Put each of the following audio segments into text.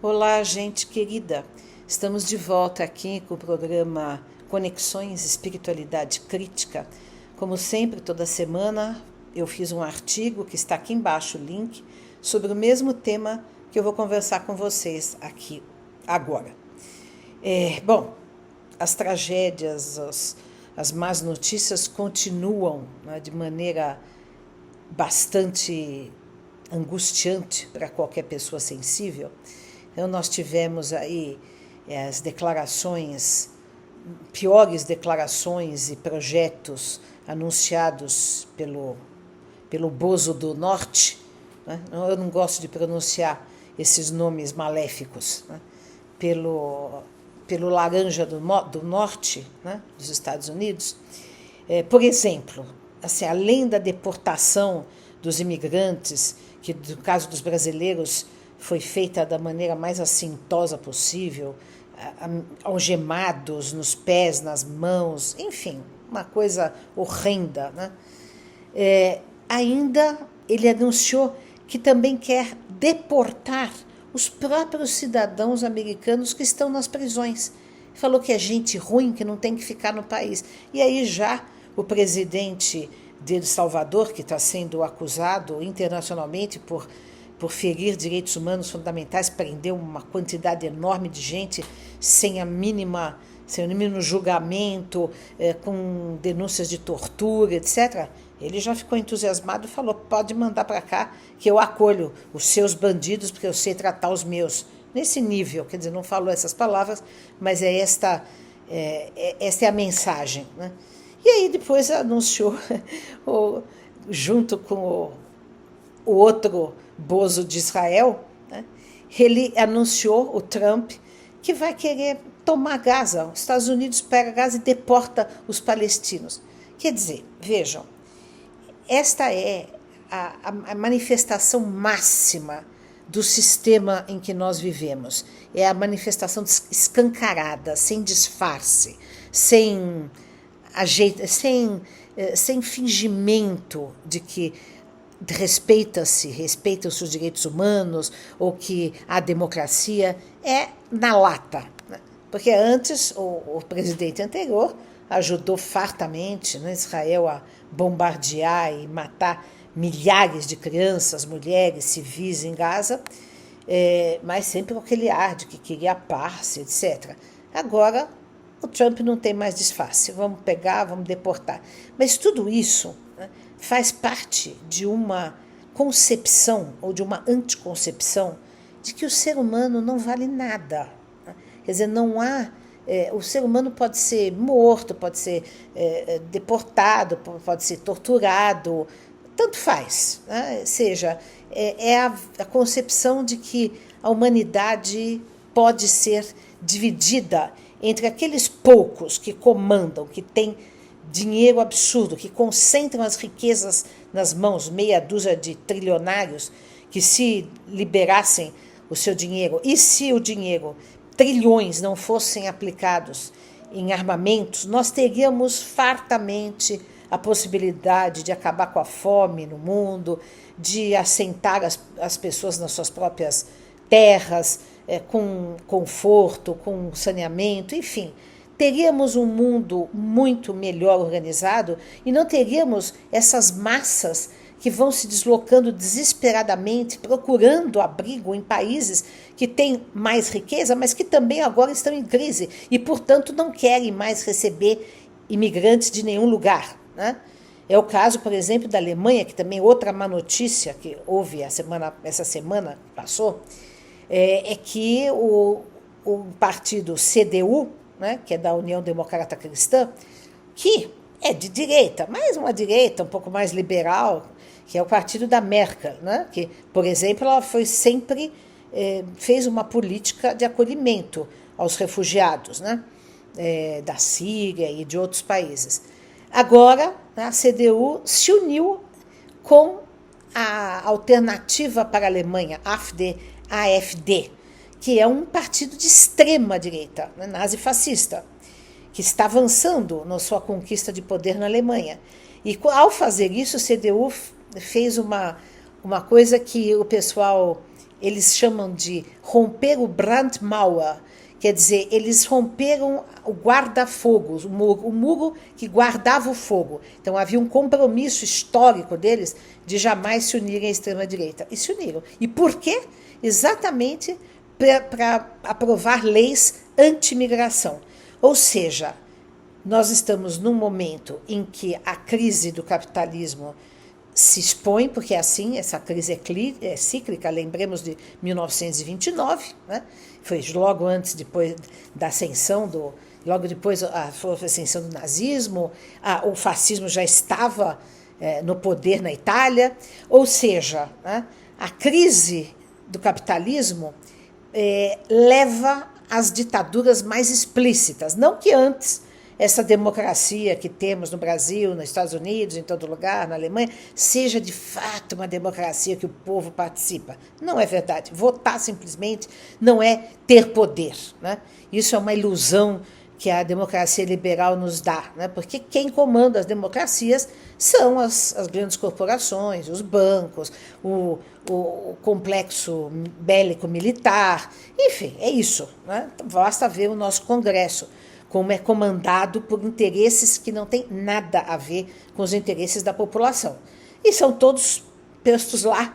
Olá, gente querida. Estamos de volta aqui com o programa Conexões Espiritualidade Crítica. Como sempre, toda semana eu fiz um artigo que está aqui embaixo, o link, sobre o mesmo tema que eu vou conversar com vocês aqui agora. Bom, as tragédias, as más notícias continuam, né, de maneira bastante angustiante para qualquer pessoa sensível. Então, nós tivemos aí as declarações, piores declarações e projetos anunciados pelo Bozo do Norte, né? Eu não gosto de pronunciar esses nomes maléficos, né? Pelo Laranja do Norte, né? Dos Estados Unidos. Por exemplo, assim, além da deportação dos imigrantes, que no caso dos brasileiros foi feita da maneira mais assintosa possível, algemados nos pés, nas mãos, enfim, uma coisa horrenda, né? Ainda ele anunciou que também quer deportar os próprios cidadãos americanos que estão nas prisões. Falou que é gente ruim, que não tem que ficar no país. E aí já o presidente de El Salvador, que está sendo acusado internacionalmente por ferir direitos humanos fundamentais, prendeu uma quantidade enorme de gente sem o mínimo julgamento, com denúncias de tortura, etc. Ele já ficou entusiasmado e falou: pode mandar para cá que eu acolho os seus bandidos porque eu sei tratar os meus. Nesse nível, quer dizer, não falou essas palavras, mas esta é a mensagem, né? E aí depois anunciou, junto com o outro Bozo de Israel, né, ele anunciou, o Trump, que vai querer tomar Gaza. Os Estados Unidos pega Gaza e deporta os palestinos. Quer dizer, vejam, esta é a manifestação máxima do sistema em que nós vivemos. É a manifestação escancarada, sem disfarce, sem fingimento de que respeitam-se os direitos humanos ou que a democracia é na lata, né? Porque antes o presidente anterior ajudou fartamente, né, Israel a bombardear e matar milhares de crianças, mulheres, civis em Gaza, mas sempre com aquele ar de que queria a paz, etc. Agora o Trump não tem mais disfarce, vamos pegar, vamos deportar. Mas tudo isso, né, faz parte de uma concepção ou de uma anticoncepção de que o ser humano não vale nada, né? Quer dizer, não há... o ser humano pode ser morto, pode ser deportado, pode ser torturado, tanto faz, né? Seja, a concepção de que a humanidade pode ser dividida entre aqueles poucos que comandam, que têm dinheiro absurdo, que concentram as riquezas nas mãos, meia dúzia de trilionários, que se liberassem o seu dinheiro, e se o dinheiro, trilhões, não fossem aplicados em armamentos, nós teríamos fartamente a possibilidade de acabar com a fome no mundo, de assentar as pessoas nas suas próprias terras, com conforto, com saneamento, enfim. Teríamos um mundo muito melhor organizado e não teríamos essas massas que vão se deslocando desesperadamente, procurando abrigo em países que têm mais riqueza, mas que também agora estão em crise e, portanto, não querem mais receber imigrantes de nenhum lugar, né? É o caso, por exemplo, da Alemanha, que também outra má notícia que houve essa semana que passou, é que o partido CDU, né, que é da União Democrata Cristã, que é de direita, mas uma direita um pouco mais liberal, que é o partido da Merkel, né, que, por exemplo, ela fez uma política de acolhimento aos refugiados, né, da Síria e de outros países. Agora, a CDU se uniu com a Alternativa para a Alemanha, AfD, que é um partido de extrema direita, né, nazi-fascista, que está avançando na sua conquista de poder na Alemanha. E ao fazer isso, o CDU fez uma coisa que o pessoal eles chamam de romper o Brandmauer, quer dizer, eles romperam o guarda-fogo, o muro que guardava o fogo. Então havia um compromisso histórico deles de jamais se unirem à extrema-direita. E se uniram. E por quê? Exatamente para aprovar leis anti-imigração. Ou seja, nós estamos num momento em que a crise do capitalismo se expõe, porque é assim, essa crise é cíclica, lembremos de 1929, né? Foi logo antes, depois da ascensão logo depois a ascensão do nazismo, o fascismo já estava no poder na Itália, ou seja, né, a crise do capitalismo leva às ditaduras mais explícitas, não que antes essa democracia que temos no Brasil, nos Estados Unidos, em todo lugar, na Alemanha, seja de fato uma democracia que o povo participa. Não é verdade. Votar simplesmente não é ter poder, né? Isso é uma ilusão que a democracia liberal nos dá, né? Porque quem comanda as democracias são as grandes corporações, os bancos, o complexo bélico-militar, enfim, é isso, né? Basta ver o nosso Congresso, como é comandado por interesses que não têm nada a ver com os interesses da população. E são todos postos lá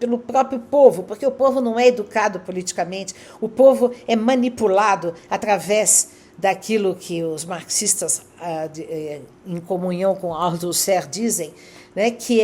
pelo próprio povo, porque o povo não é educado politicamente, o povo é manipulado através daquilo que os marxistas, em comunhão com Althusser, dizem, né, que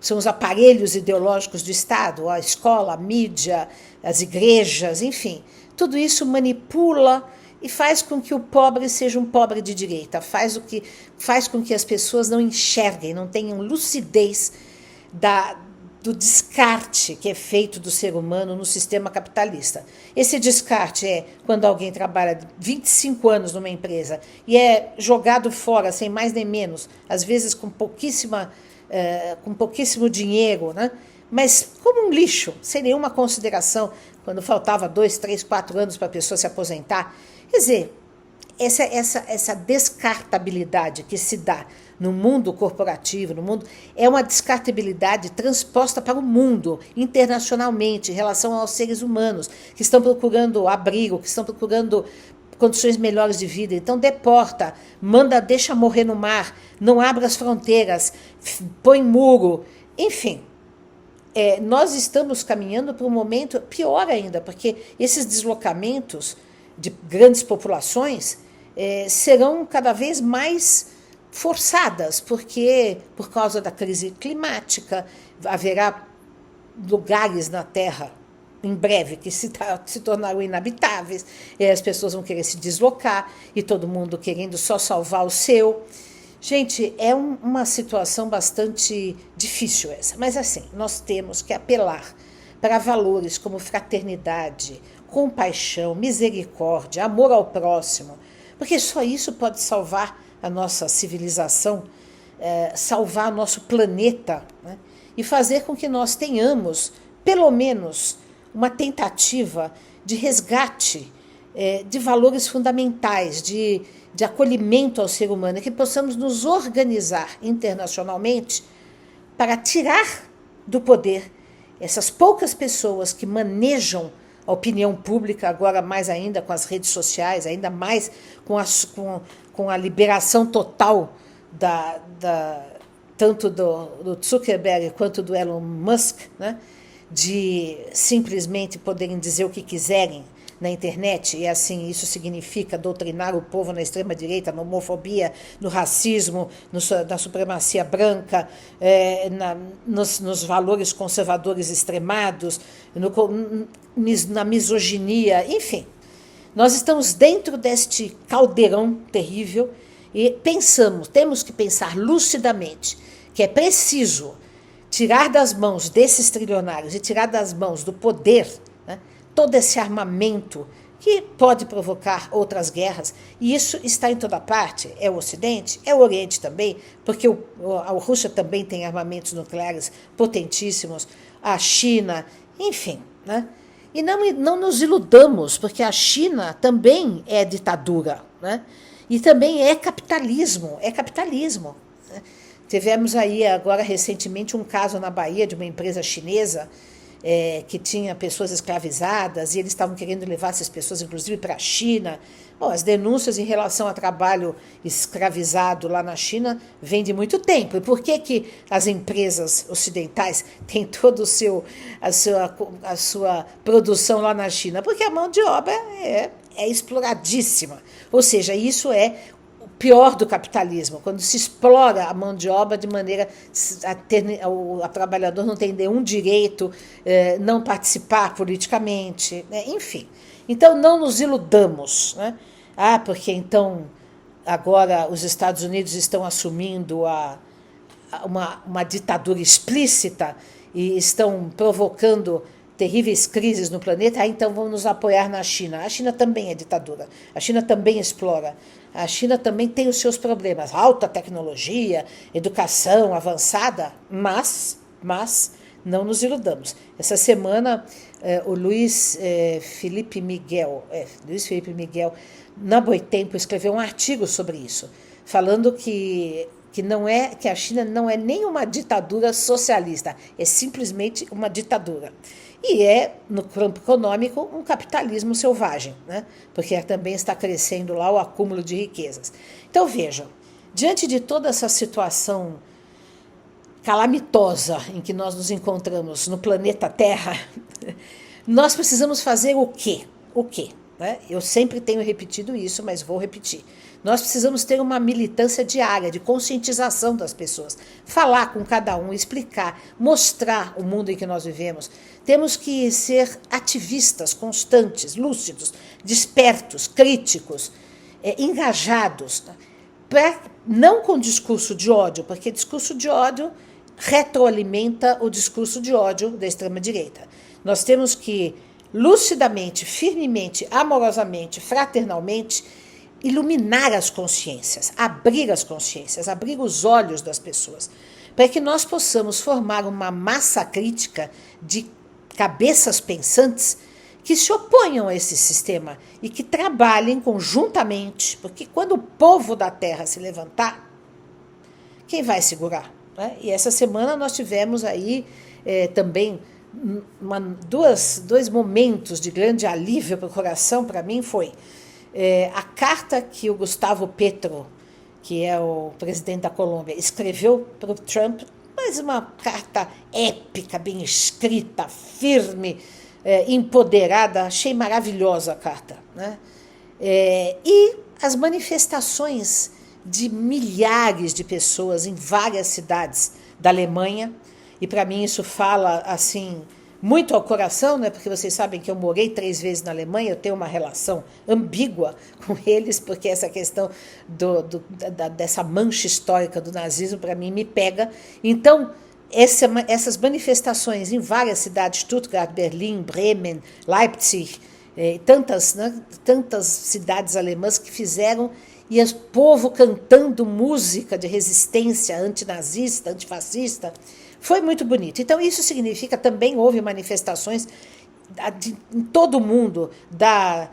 são os aparelhos ideológicos do Estado, a escola, a mídia, as igrejas, enfim. Tudo isso manipula e faz com que o pobre seja um pobre de direita, faz com que as pessoas não enxerguem, não tenham lucidez do descarte que é feito do ser humano no sistema capitalista. Esse descarte é quando alguém trabalha 25 anos numa empresa e é jogado fora, sem mais nem menos, às vezes com pouquíssimo dinheiro, né? Mas como um lixo, sem nenhuma consideração, quando faltava 2, 3, 4 anos para a pessoa se aposentar. Quer dizer, essa descartabilidade que se dá no mundo corporativo, é uma descartabilidade transposta para o mundo, internacionalmente, em relação aos seres humanos, que estão procurando abrigo, que estão procurando condições melhores de vida. Então deporta, deixa morrer no mar, não abre as fronteiras, põe muro, enfim. Nós estamos caminhando para um momento pior ainda, porque esses deslocamentos de grandes populações serão cada vez mais forçadas, porque por causa da crise climática haverá lugares na Terra em breve que se tornarão inabitáveis, e as pessoas vão querer se deslocar e todo mundo querendo só salvar o seu. Gente, é uma situação bastante difícil essa, mas assim, nós temos que apelar para valores como fraternidade, compaixão, misericórdia, amor ao próximo, porque só isso pode salvar a nossa civilização, salvar nosso planeta, né? E fazer com que nós tenhamos, pelo menos, uma tentativa de resgate de valores fundamentais, de acolhimento ao ser humano, que possamos nos organizar internacionalmente para tirar do poder essas poucas pessoas que manejam a opinião pública, agora mais ainda com as redes sociais, ainda mais com a liberação total tanto do Zuckerberg quanto do Elon Musk, né, de simplesmente poderem dizer o que quiserem na internet, e assim isso significa doutrinar o povo na extrema-direita, na homofobia, no racismo, na supremacia branca, nos valores conservadores extremados, na misoginia, enfim. Nós estamos dentro deste caldeirão terrível e temos que pensar lucidamente que é preciso tirar das mãos desses trilionários e tirar das mãos do poder, né, todo esse armamento que pode provocar outras guerras, e isso está em toda parte, é o Ocidente, é o Oriente também, porque a Rússia também tem armamentos nucleares potentíssimos, a China, enfim, né? E não nos iludamos, porque a China também é ditadura, né? E também é capitalismo, né? Tivemos aí agora recentemente um caso na Bahia de uma empresa chinesa que tinha pessoas escravizadas e eles estavam querendo levar essas pessoas, inclusive, para a China. Bom, as denúncias em relação ao trabalho escravizado lá na China vêm de muito tempo. E por que as empresas ocidentais têm toda a sua produção lá na China? Porque a mão de obra é exploradíssima. Ou seja, isso é o pior do capitalismo, quando se explora a mão de obra de maneira a trabalhador não tem nenhum direito, não participar politicamente, né? Enfim. Então, não nos iludamos, né? Porque então agora os Estados Unidos estão assumindo uma ditadura explícita e estão provocando terríveis crises no planeta, então vamos nos apoiar na China. A China também é ditadura, a China também explora, a China também tem os seus problemas, alta tecnologia, educação avançada, mas não nos iludamos. Essa semana, o Luiz Felipe Miguel, na Boitempo, escreveu um artigo sobre isso, falando que a China não é nem uma ditadura socialista, é simplesmente uma ditadura. E no campo econômico, um capitalismo selvagem, né? Porque também está crescendo lá o acúmulo de riquezas. Então, vejam, diante de toda essa situação calamitosa em que nós nos encontramos no planeta Terra, nós precisamos fazer o quê? O quê? Né? Eu sempre tenho repetido isso, mas vou repetir. Nós precisamos ter uma militância diária, de conscientização das pessoas. Falar com cada um, explicar, mostrar o mundo em que nós vivemos. Temos que ser ativistas, constantes, lúcidos, despertos, críticos, engajados. Não com discurso de ódio, porque discurso de ódio retroalimenta o discurso de ódio da extrema-direita. Nós temos que, lucidamente, firmemente, amorosamente, fraternalmente, iluminar as consciências, abrir as consciências, abrir os olhos das pessoas, para que nós possamos formar uma massa crítica de cabeças pensantes que se oponham a esse sistema e que trabalhem conjuntamente, porque quando o povo da terra se levantar, quem vai segurar? Né? E essa semana nós tivemos aí também dois momentos de grande alívio para o coração. Para mim foi a carta que o Gustavo Petro, que é o presidente da Colômbia, escreveu para o Trump, mas uma carta épica, bem escrita, firme, empoderada. Achei maravilhosa a carta, né? E as manifestações de milhares de pessoas em várias cidades da Alemanha, e para mim isso fala assim muito ao coração, né? Porque vocês sabem que eu morei 3 vezes na Alemanha, eu tenho uma relação ambígua com eles, porque essa questão dessa mancha histórica do nazismo, para mim, me pega. Então, essas manifestações em várias cidades, Stuttgart, Berlim, Bremen, Leipzig, tantas cidades alemãs que fizeram, e o povo cantando música de resistência antinazista, antifascista, foi muito bonito. Então, isso significa também houve manifestações em todo o mundo, da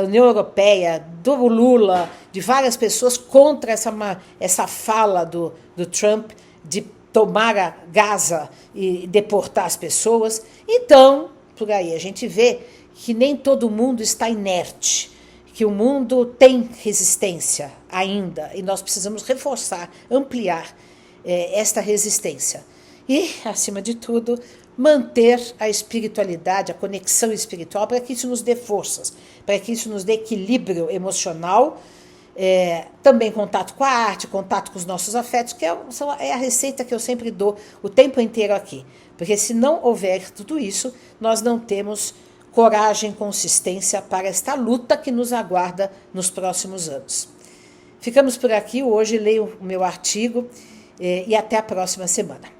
União Europeia, do Lula, de várias pessoas contra essa fala do Trump de tomar a Gaza e deportar as pessoas. Então, por aí, a gente vê que nem todo mundo está inerte, que o mundo tem resistência ainda, e nós precisamos reforçar, ampliar esta resistência. E, acima de tudo, manter a espiritualidade, a conexão espiritual, para que isso nos dê forças, para que isso nos dê equilíbrio emocional, também contato com a arte, contato com os nossos afetos, que é a receita que eu sempre dou o tempo inteiro aqui. Porque se não houver tudo isso, nós não temos coragem, consistência para esta luta que nos aguarda nos próximos anos. Ficamos por aqui, hoje leio o meu artigo e até a próxima semana.